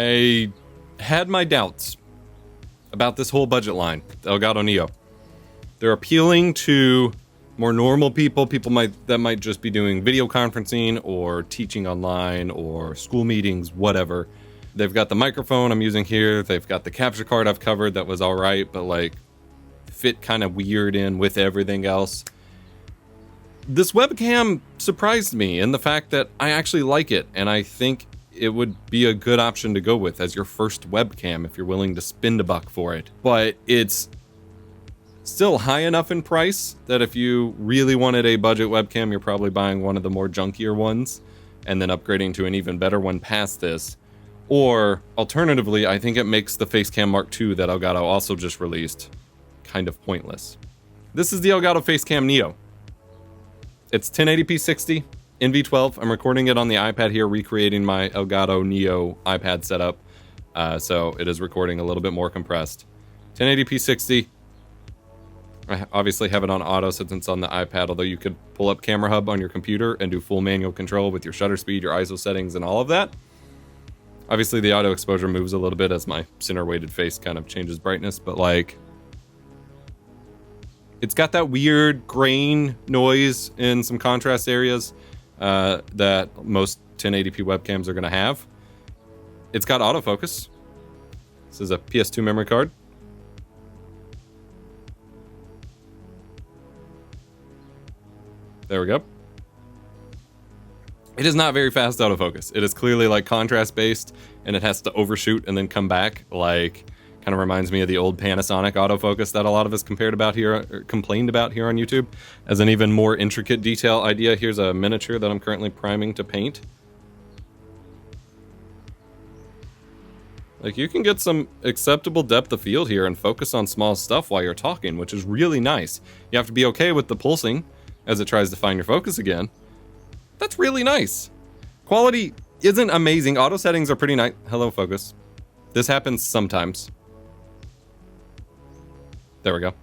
I had my doubts about this whole budget line, the Elgato Neo. They're appealing to more normal people that might just be doing video conferencing or teaching online or school meetings, whatever. They've got the microphone I'm using here. They've got the capture card I've covered that was all right, but like fit kind of weird in with everything else. This webcam surprised me in the fact that I actually like it, and I think it would be a good option to go with as your first webcam if you're willing to spend $1 for it. But it's still high enough in price that if you really wanted a budget webcam, you're probably buying one of the more junkier ones and then upgrading to an even better one past this. Or alternatively, I think it makes the Facecam Mark II that Elgato also just released kind of pointless. This is the Elgato Facecam Neo. It's 1080p 60 in V12. I'm recording it on the iPad here, recreating my Elgato Neo iPad setup. So it is recording a little bit more compressed. 1080p 60. I obviously have it on auto since it's on the iPad, although you could pull up Camera Hub on your computer and do full manual control with your shutter speed, your ISO settings, and all of that. Obviously the auto exposure moves a little bit as my center weighted face kind of changes brightness, but like, it's got that weird grain noise in some contrast areas that most 1080p webcams are going to have. It's got autofocus. This is a PS2 memory card. There we go. It is not very fast autofocus. It is clearly like contrast based, and it has to overshoot and then come back. Like, kind of reminds me of the old Panasonic autofocus that a lot of us complained about here on YouTube as an even more intricate detail idea. Here's a miniature that I'm currently priming to paint. Like, you can get some acceptable depth of field here and focus on small stuff while you're talking, which is really nice. You have to be okay with the pulsing as it tries to find your focus again. That's really nice. Quality isn't amazing. Auto settings are pretty nice. Hello, focus. This happens sometimes. There we go.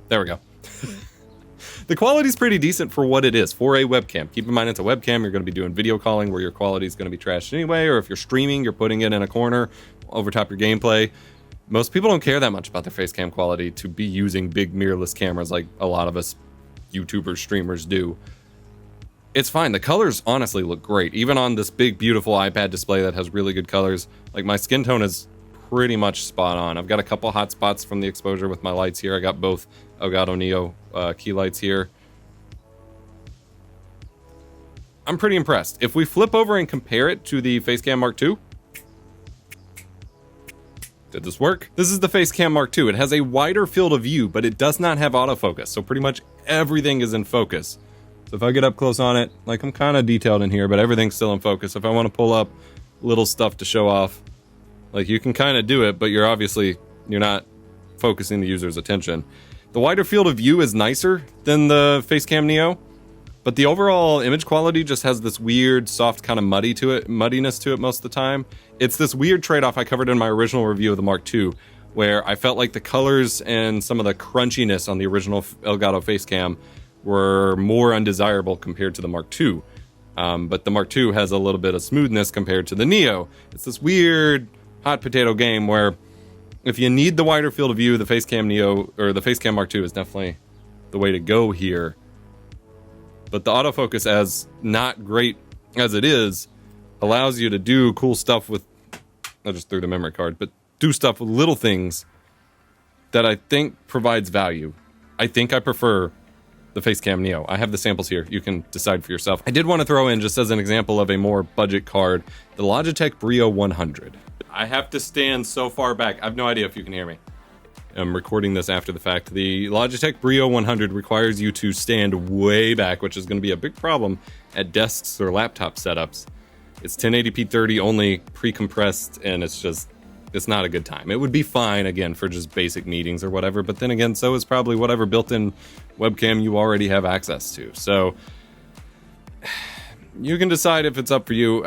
There we go. The quality's pretty decent for what it is, for a webcam. Keep in mind it's a webcam. You're going to be doing video calling where your quality is going to be trashed anyway, or if you're streaming, you're putting it in a corner over top your gameplay. Most people don't care that much about their face cam quality to be using big mirrorless cameras like a lot of us YouTubers, streamers do. It's fine. The colors honestly look great. Even on this big, beautiful iPad display that has really good colors. Like, my skin tone is pretty much spot on. I've got a couple hot spots from the exposure with my lights here. I got both Elgato Neo key lights here. I'm pretty impressed. If we flip over and compare it to the Facecam Mark II, did this work? This is the Facecam Mark II. It has a wider field of view, but it does not have autofocus. So pretty much everything is in focus. So if I get up close on it, like, I'm kind of detailed in here, but everything's still in focus. If I want to pull up little stuff to show off, like, you can kind of do it, but you're not focusing the user's attention. The wider field of view is nicer than the Facecam Neo, but the overall image quality just has this weird, soft kind of muddiness to it most of the time. It's this weird trade-off I covered in my original review of the Mark II, where I felt like the colors and some of the crunchiness on the original Elgato Facecam were more undesirable compared to the Mark II. But the Mark II has a little bit of smoothness compared to the Neo. It's this weird hot potato game where if you need the wider field of view, the Facecam Neo or the Facecam Mark II is definitely the way to go here. But the autofocus, as not great as it is, allows you to do cool stuff with, I just threw the memory card, but do stuff with little things that I think provides value. I think I prefer the Facecam Neo. I have the samples here. You can decide for yourself. I did want to throw in, just as an example of a more budget card, the Logitech Brio 100. I have to stand so far back. I have no idea if you can hear me. I'm recording this after the fact. The Logitech Brio 100 requires you to stand way back, which is going to be a big problem at desks or laptop setups. It's 1080p 30 only, pre-compressed, and it's not a good time. It would be fine, again, for just basic meetings or whatever, but then again, so is probably whatever built-in webcam you already have access to. So you can decide if it's up to you.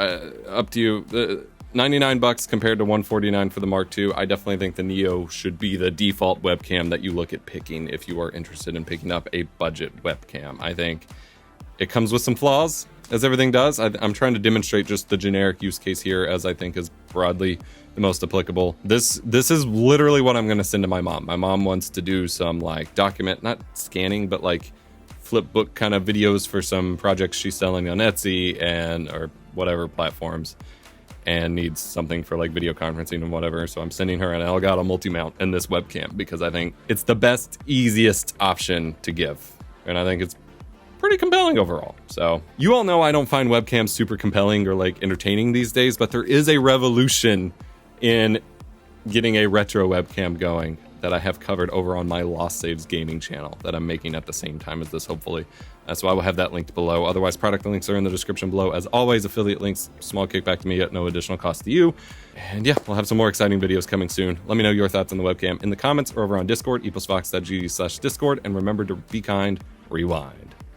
$99 compared to $149 for the Mark II. I definitely think the Neo should be the default webcam that you look at picking if you are interested in picking up a budget webcam. I think it comes with some flaws, as everything does. I'm trying to demonstrate just the generic use case here, as I think is broadly the most applicable. This is literally what I'm going to send to my mom. My mom wants to do some like document, not scanning, but like flipbook kind of videos for some projects she's selling on Etsy and or whatever platforms, and needs something for like video conferencing and whatever. So I'm sending her an Elgato multi-mount and this webcam because I think it's the best, easiest option to give. And I think it's pretty compelling overall. So you all know I don't find webcams super compelling or like entertaining these days, but there is a revolution in getting a retro webcam going that I have covered over on my Lost Saves gaming channel that I'm making at the same time as this, hopefully. So I will have that linked below. Otherwise, product links are in the description below. As always, affiliate links, small kickback to me at no additional cost to you. And yeah, we'll have some more exciting videos coming soon. Let me know your thoughts on the webcam in the comments or over on Discord, eplusvox.gg/Discord. And remember to be kind, rewind.